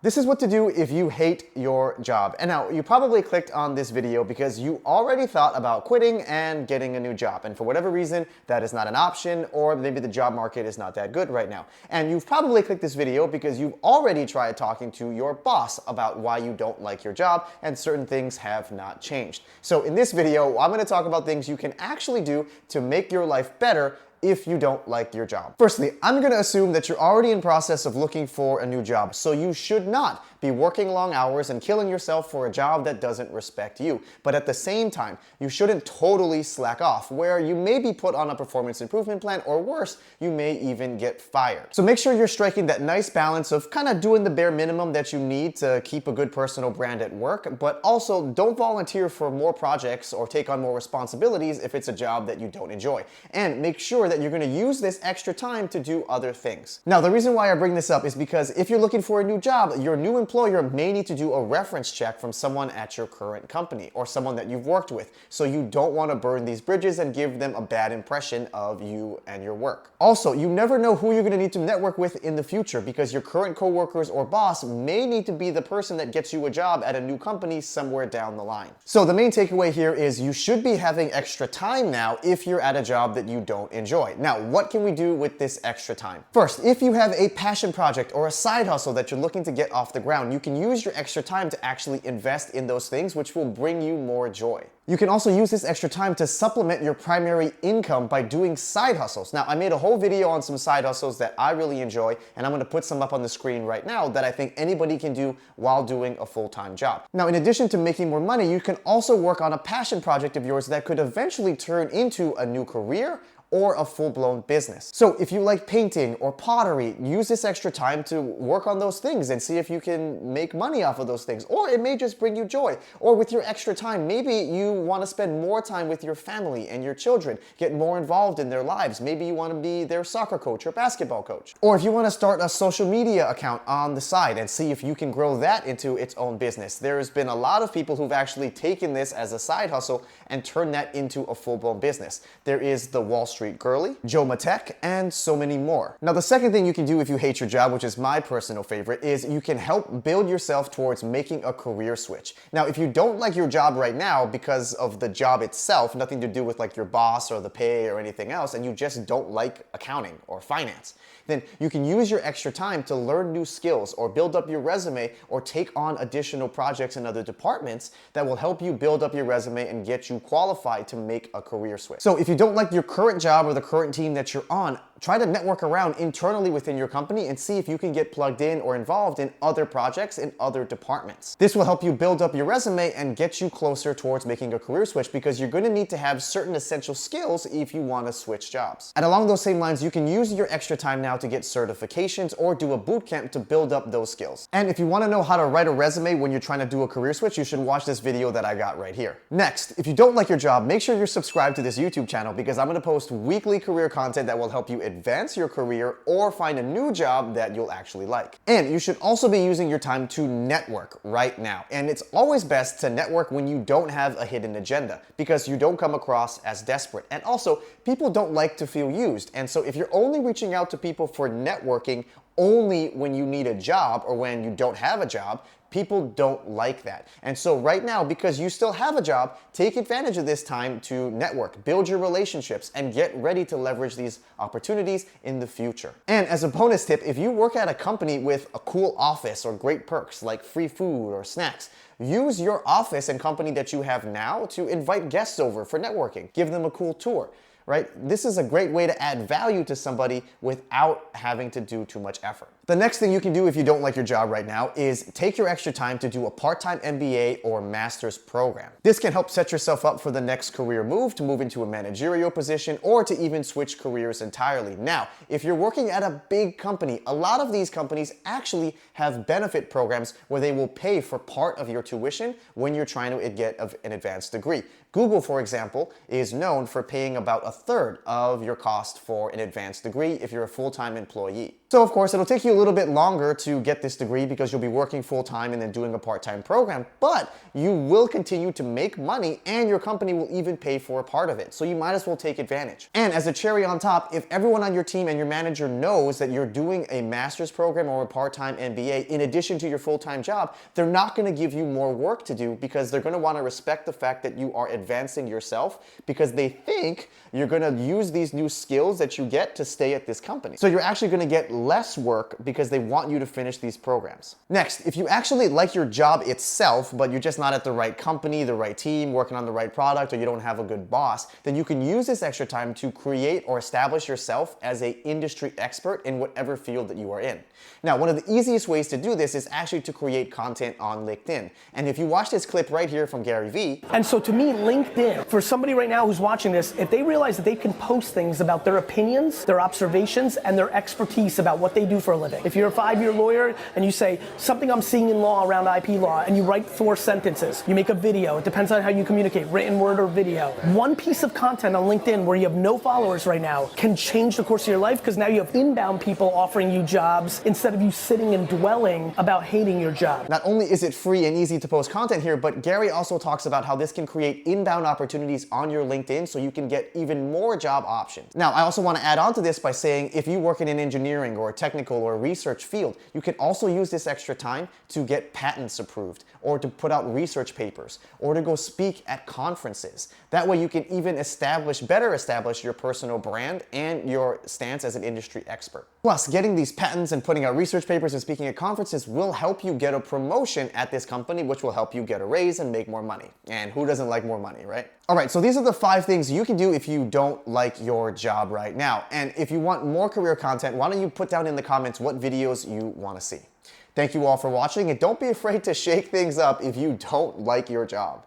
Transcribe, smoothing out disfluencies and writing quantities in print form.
This is what to do if you hate your job. And now, you probably clicked on this video because you already thought about quitting and getting a new job. And for whatever reason, that is not an option, or maybe the job market is not that good right now. And you've probably clicked this video because you've already tried talking to your boss about why you don't like your job and certain things have not changed. So in this video, I'm going to talk about things you can actually do to make your life better if you don't like your job. Firstly, I'm going to assume that you're already in process of looking for a new job, so you should not be working long hours and killing yourself for a job that doesn't respect you. But at the same time, you shouldn't totally slack off, where you may be put on a performance improvement plan, or worse, you may even get fired. So make sure you're striking that nice balance of kind of doing the bare minimum that you need to keep a good personal brand at work, but also don't volunteer for more projects or take on more responsibilities if it's a job that you don't enjoy. And make sure that you're going to use this extra time to do other things. Now, the reason why I bring this up is because if you're looking for a new job, your new employer may need to do a reference check from someone at your current company or someone that you've worked with. So you don't want to burn these bridges and give them a bad impression of you and your work. Also, you never know who you're going to need to network with in the future, because your current coworkers or boss may need to be the person that gets you a job at a new company somewhere down the line. So the main takeaway here is you should be having extra time now if you're at a job that you don't enjoy. Now, what can we do with this extra time? First, if you have a passion project or a side hustle that you're looking to get off the ground, you can use your extra time to actually invest in those things, which will bring you more joy. You can also use this extra time to supplement your primary income by doing side hustles. Now, I made a whole video on some side hustles that I really enjoy, and I'm going to put some up on the screen right now that I think anybody can do while doing a full-time job. Now, in addition to making more money, you can also work on a passion project of yours that could eventually turn into a new career or a full-blown business. So if you like painting or pottery, use this extra time to work on those things and see if you can make money off of those things. Or it may just bring you joy. Or with your extra time, maybe you want to spend more time with your family and your children, get more involved in their lives. Maybe you want to be their soccer coach or basketball coach. Or if you want to start a social media account on the side and see if you can grow that into its own business. There's been a lot of people who've actually taken this as a side hustle and turned that into a full-blown business. There is the Wall Street Girly, Joe Matek, and so many more. Now, the second thing you can do if you hate your job, which is my personal favorite, is you can help build yourself towards making a career switch. Now, if you don't like your job right now because of the job itself, nothing to do with like your boss or the pay or anything else, and you just don't like accounting or finance, then you can use your extra time to learn new skills or build up your resume or take on additional projects in other departments that will help you build up your resume and get you qualified to make a career switch. So if you don't like your current job or the current team that you're on, try to network around internally within your company and see if you can get plugged in or involved in other projects in other departments. This will help you build up your resume and get you closer towards making a career switch, because you're going to need to have certain essential skills if you want to switch jobs. And along those same lines, you can use your extra time now to get certifications or do a boot camp to build up those skills. And if you want to know how to write a resume when you're trying to do a career switch, you should watch this video that I got right here. Next, if you don't like your job, make sure you're subscribed to this YouTube channel, because I'm going to post weekly career content that will help you advance your career or find a new job that you'll actually like. And you should also be using your time to network right now. And it's always best to network when you don't have a hidden agenda, because you don't come across as desperate. And also, people don't like to feel used. And so if you're only reaching out to people for networking only when you need a job or when you don't have a job, people don't like that. And so right now, because you still have a job, take advantage of this time to network, build your relationships, and get ready to leverage these opportunities in the future. And as a bonus tip, if you work at a company with a cool office or great perks like free food or snacks, use your office and company that you have now to invite guests over for networking. Give them a cool tour. Right? This is a great way to add value to somebody without having to do too much effort. The next thing you can do if you don't like your job right now is take your extra time to do a part-time MBA or master's program. This can help set yourself up for the next career move, to move into a managerial position, or to even switch careers entirely. Now, if you're working at a big company, a lot of these companies actually have benefit programs where they will pay for part of your tuition when you're trying to get an advanced degree. Google, for example, is known for paying about a third of your cost for an advanced degree if you're a full-time employee. So of course, it'll take you a little bit longer to get this degree because you'll be working full-time and then doing a part-time program, but you will continue to make money and your company will even pay for a part of it. So you might as well take advantage. And as a cherry on top, if everyone on your team and your manager knows that you're doing a master's program or a part-time MBA in addition to your full-time job, they're not going to give you more work to do because they're going to want to respect the fact that you are advancing yourself because they think you're going to use these new skills that you get to stay at this company. So you're actually going to get less work because they want you to finish these programs. Next, if you actually like your job itself, but you're just not at the right company, the right team, working on the right product, or you don't have a good boss, then you can use this extra time to create or establish yourself as an industry expert in whatever field that you are in. Now, one of the easiest ways to do this is actually to create content on LinkedIn. And if you watch this clip right here from Gary Vee. And so to me, LinkedIn, for somebody right now who's watching this, if they realize that they can post things about their opinions, their observations, and their expertise about what they do for a living. If you're a 5-year lawyer and you say, something I'm seeing in law around IP law, and you write 4 sentences, you make a video, it depends on how you communicate, written word or video. One piece of content on LinkedIn where you have no followers right now can change the course of your life because now you have inbound people offering you jobs instead of you sitting and dwelling about hating your job. Not only is it free and easy to post content here, but Gary also talks about how this can create inbound opportunities on your LinkedIn so you can get even more job options. Now, I also want to add on to this by saying if you work in an engineering or a technical or a research field, you can also use this extra time to get patents approved or to put out research papers or to go speak at conferences. That way you can even better establish your personal brand and your stance as an industry expert. Plus, getting these patents and putting out research papers and speaking at conferences will help you get a promotion at this company, which will help you get a raise and make more money. And who doesn't like more money, right? All right, so these are the 5 things you can do if you don't like your job right now. And if you want more career content, why don't you put down in the comments what videos you want to see. Thank you all for watching, and don't be afraid to shake things up if you don't like your job.